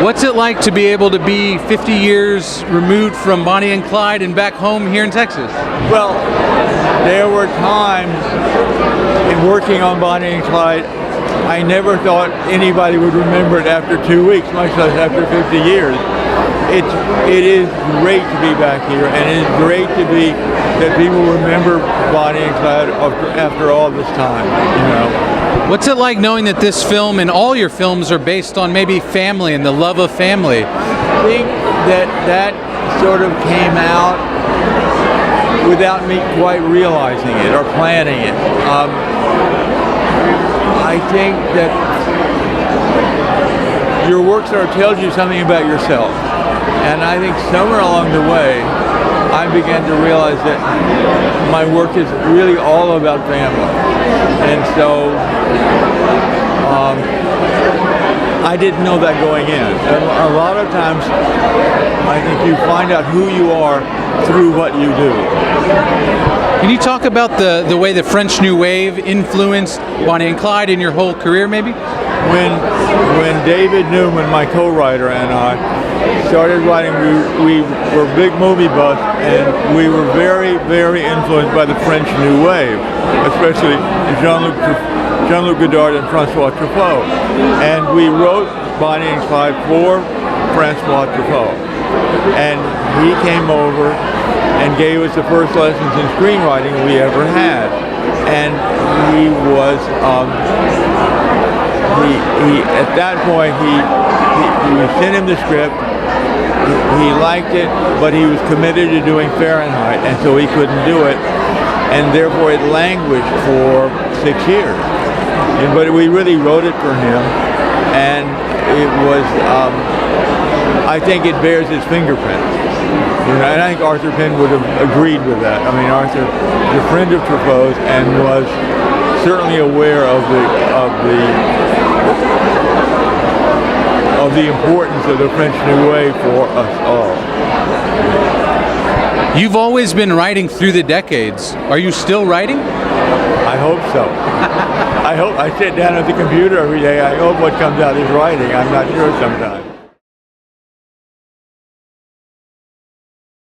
What's it like to be able to be 50 years removed from Bonnie and Clyde and back home here in Texas? Well, there were times in working on Bonnie and Clyde, I never thought anybody would remember it after 2 weeks, much less after 50 years. It is great to be back here, and it is great to be that people remember Bonnie and Clyde after all this time, you know. What's it like knowing that this film and all your films are based on maybe family and the love of family? I think that sort of came out without me quite realizing it or planning it. I think that your work sort of tells you something about yourself. And I think somewhere along the way, I began to realize that my work is really all about family. And so I didn't know that going in. And a lot of times, I think you find out who you are through what you do. Can you talk about the way the French New Wave influenced Bonnie and Clyde in your whole career, maybe? When David Newman, my co-writer, and I started writing, we were big movie buffs, and we were very, very influenced by the French New Wave, especially Jean-Luc Godard and Francois Truffaut. And we wrote Bonnie and Clyde for Francois Truffaut. And he came over and gave us the first lessons in screenwriting we ever had. And he was, at that point, we sent him the script. He liked it, but he was committed to doing Fahrenheit, and so he couldn't do it. And therefore it languished for 6 years. But we really wrote it for him, and it was, I think it bears his fingerprints. You know, and I think Arthur Penn would have agreed with that. I mean, Arthur is a friend of Truffaut's and was certainly aware of the importance of the French New Wave for us all. You've always been writing through the decades. Are you still writing? I hope so. I sit down at the computer every day. I hope what comes out is writing. I'm not sure sometimes.